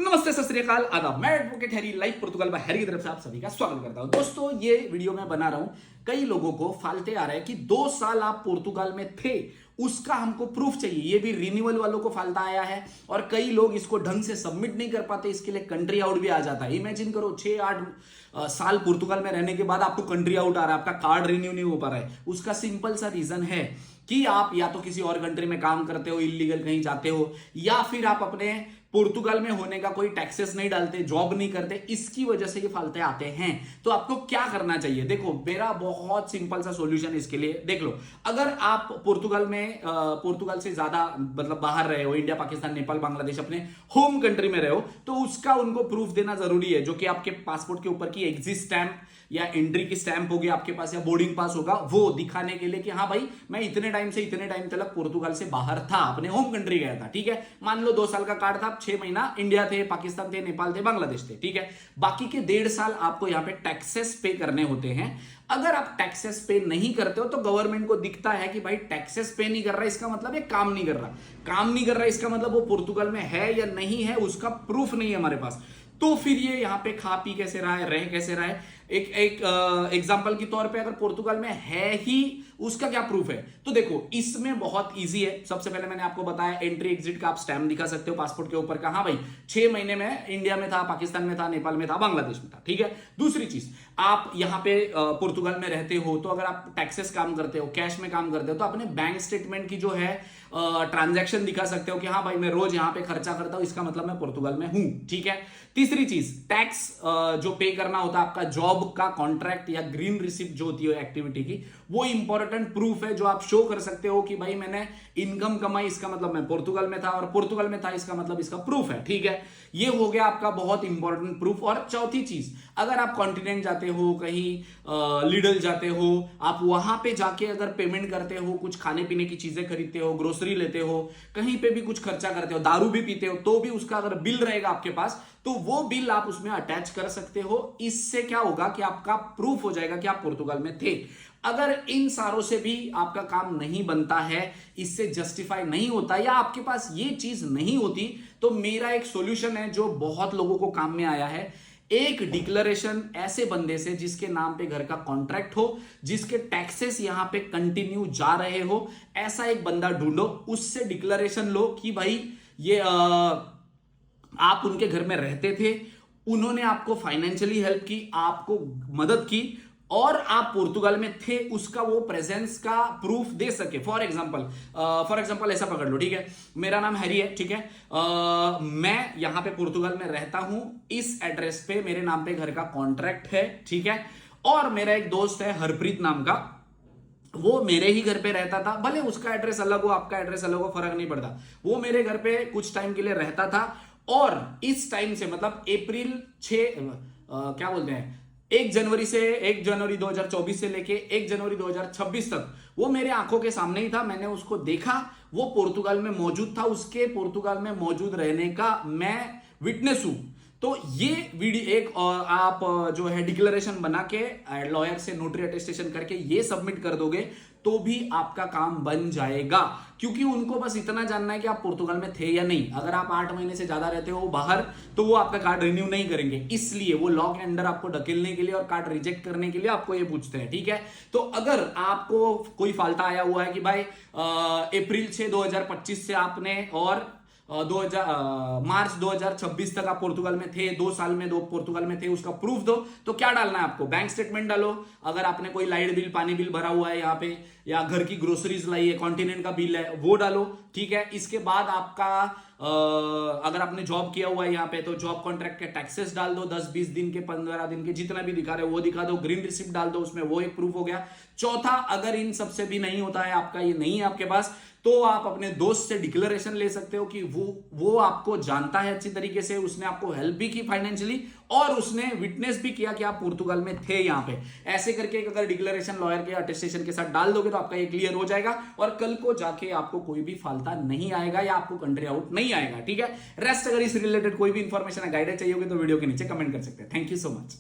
नमस्ते, सत श्री अकाल, आदाब। मैं एडवोकेट हैरी लाइव पोर्तुगल में हैरी की तरफ से आप सभी का स्वागत करता हूं। दोस्तों, ये वीडियो मैं बना रहा हूं, कई लोगों को फालते आ रहा है कि 2 साल आप पोर्तुगल में थे, उसका हमको प्रूफ चाहिए। ये भी रिन्यूअल वालों को फालता आया है और कई लोग इसको ढंग से सबमिट नहीं कर पाते, इसके लिए कंट्री आउट भी आ जाता है। इमेजिन करो 6-8 साल पोर्तुगल में रहने के बाद आपको कंट्री आउट आ रहा है, आपका कार्ड रिन्यू नहीं हो पा रहा है। उसका सिंपल सा रीजन है कि आप या तो किसी और कंट्री में काम करते हो, इलीगल कहीं जाते हो, या फिर आप अपने पोर्तुगल में होने का कोई टैक्सेस नहीं डालते, जॉब नहीं करते, इसकी वजह से ये फालते आते हैं। तो आपको क्या करना चाहिए? देखो, मेरा बहुत सिंपल सा सॉल्यूशन इसके लिए देख लो। अगर आप पोर्तुगल में पोर्तुगल से ज्यादा मतलब बाहर रहे हो, इंडिया, पाकिस्तान, नेपाल, बांग्लादेश, अपने होम कंट्री में रहे हो, तो उसका उनको प्रूफ देना जरूरी है, जो कि आपके पासपोर्ट के ऊपर की एग्जिट स्टैंप या एंट्री की स्टैंप होगी आपके पास, या बोर्डिंग पास होगा, वो दिखाने के लिए कि हाँ भाई, मैं इतने टाइम से इतने टाइम तक पोर्तुगल से बाहर था, अपने होम कंट्री गया था। ठीक है, मान लो 2 साल का कार्ड था, 6 महीना इंडिया थे, पाकिस्तान थे, नेपाल थे, बांग्लादेश थे। ठीक है, बाकी के 1.5 साल आपको यहाँ पे टैक्सेस पे करने होते हैं। अगर आप टैक्सेस पे नहीं करते हो तो गवर्नमेंट को दिखता है कि भाई टैक्सेस पे नहीं कर रहा, इसका मतलब ये काम नहीं कर रहा। काम नहीं कर रहा इसका मतलब वो पोर्तुगल में है या नहीं है, उसका प्रूफ नहीं है हमारे पास। तो फिर ये यहाँ पे खा पी कैसे रहा है, रह कैसे रहा है? एक एग्जांपल के तौर पे, अगर पोर्तुगल में है ही, उसका क्या प्रूफ है? तो देखो, इसमें बहुत इजी है। सबसे पहले मैंने आपको बताया, एंट्री एग्जिट का आप स्टैम्प दिखा सकते हो पासपोर्ट के ऊपर का, हाँ भाई 6 महीने में इंडिया में था, पाकिस्तान में था, नेपाल में था, बांग्लादेश में था। ठीक है, दूसरी चीज, आप यहाँ पे पोर्तुगल में रहते हो, तो अगर आप टैक्सेस काम करते हो, कैश में काम करते हो, तो अपने बैंक स्टेटमेंट की जो है ट्रांजैक्शन दिखा सकते हो कि हाँ भाई, मैं रोज यहाँ पे खर्चा करता हूं, इसका मतलब मैं पोर्तुगल में हूं। ठीक है, तीसरी चीज, टैक्स जो पे करना होता है, आपका जॉब का कॉन्ट्रैक्ट या ग्रीन रिसिप्ट जो होती है एक्टिविटी की, वो इंपॉर्टेंट प्रूफ है, जो आप शो कर सकते हो कि भाई मैंने इनकम कमाई, इसका मतलब मैं पोर्तुगल में था, और पोर्तुगल में था इसका मतलब इसका प्रूफ है। ठीक है, ये हो गया आपका बहुत इंपॉर्टेंट प्रूफ। और चौथी चीज, अगर आप कॉन्टिनेंट जाते हो, कहीं लिडल जाते हो, आप वहां पे जाके अगर पेमेंट करते हो, कुछ खाने पीने की चीजें खरीदते हो, ग्रोसरी लेते हो, कहीं पे भी कुछ खर्चा करते हो, दारू भी पीते हो, तो भी उसका अगर बिल रहेगा आपके पास, तो वो बिल आप उसमें अटैच कर सकते हो। इससे क्या होगा कि आपका प्रूफ हो जाएगा कि आप पोर्तुगल में थे। अगर इन सारों से भी आपका काम नहीं बनता है, इससे जस्टिफाई नहीं होता, या आपके पास ये चीज नहीं होती, तो मेरा एक सॉल्यूशन है जो बहुत लोगों को काम में आया है। एक डिक्लेरेशन ऐसे बंदे से जिसके नाम पे घर का कॉन्ट्रैक्ट हो, जिसके टैक्सेस यहां पे कंटिन्यू जा रहे हो, ऐसा एक बंदा ढूंढो, उससे डिक्लेरेशन लो कि भाई ये आप उनके घर में रहते थे, उन्होंने आपको फाइनेंशियली हेल्प की, आपको मदद की, और आप पोर्तुगल में थे, उसका वो प्रेजेंस का प्रूफ दे सके। फॉर एग्जांपल ऐसा पकड़ लो, ठीक है, मेरा नाम हैरी है, ठीक है, मैं यहां पे पोर्तुगल में रहता हूं, इस एड्रेस पे मेरे नाम पे घर का कॉन्ट्रैक्ट है, ठीक है, और मेरा एक दोस्त है हरप्रीत नाम का, वो मेरे ही घर पे रहता था, भले उसका एड्रेस अलग हो, आपका एड्रेस अलग हो, फर्क नहीं पड़ता, वो मेरे घर पे कुछ टाइम के लिए रहता था, और इस टाइम से मतलब अप्रैल 6 क्या बोलते हैं, 1 जनवरी 2024 से लेके 1 जनवरी 2026 तक वो मेरे आंखों के सामने ही था। मैंने उसको देखा, वो पोर्तुगल में मौजूद था, उसके पोर्तुगल में मौजूद रहने का मैं विटनेस हूं। तो ये वीडियो एक आप जो है डिक्लेरेशन बना के लॉयर से नोटरी अटेस्टेशन करके ये सबमिट कर दोगे, तो भी आपका काम बन जाएगा, क्योंकि उनको बस इतना जानना है कि आप पोर्तुगल में थे या नहीं। अगर आप 8 महीने से ज्यादा रहते हो बाहर, तो वो आपका कार्ड रिन्यू नहीं करेंगे, इसलिए वो लॉ के अंडर आपको ढकेलने के लिए और कार्ड रिजेक्ट करने के लिए आपको ये पूछते हैं। ठीक है, तो अगर आपको कोई फाल्टा आया हुआ है कि भाई अप्रैल 6 2025 से आपने, और मार्च 2026 तक आप पोर्तुगल में थे, 2 साल में पोर्तुगल में थे, उसका प्रूफ दो, तो क्या डालना है आपको? बैंक स्टेटमेंट डालो, अगर आपने कोई लाइट बिल, पानी बिल भरा हुआ है यहाँ पे, या घर की ग्रोसरीज लाई है, कॉन्टिनेंट का बिल है, वो डालो। ठीक है, इसके बाद आपका अगर आपने जॉब किया हुआ है यहाँ पे, तो जॉब कॉन्ट्रैक्ट के टैक्सेस डाल दो, 10-20 दिन के, 15 दिन के, जितना भी दिखा रहे हो वो दिखा दो। ग्रीन रिसिप्ट डाल दो उसमें, वो एक प्रूफ हो गया। चौथा, अगर इन सबसे भी नहीं होता है, आपका ये नहीं है आपके पास, तो आप अपने दोस्त से डिक्लेरेशन ले सकते हो कि वो आपको जानता है अच्छी तरीके से, उसने आपको हेल्प भी की फाइनेंशियली, और उसने विटनेस भी किया कि आप पोर्तुगल में थे यहाँ पे। ऐसे करके अगर डिक्लेरेशन लॉयर के अटेस्टेशन के साथ डाल दोगे, तो आपका ये क्लियर हो जाएगा, और कल को जाके आपको कोई भी फालता नहीं आएगा, या आपको कंट्री आउट नहीं आएगा। ठीक है, रेस्ट अगर इस रिलेटेड कोई भी इंफॉर्मेशन गाइडेंस चाहिए होगी, तो वीडियो के नीचे कमेंट कर सकते हैं। Thank you so much.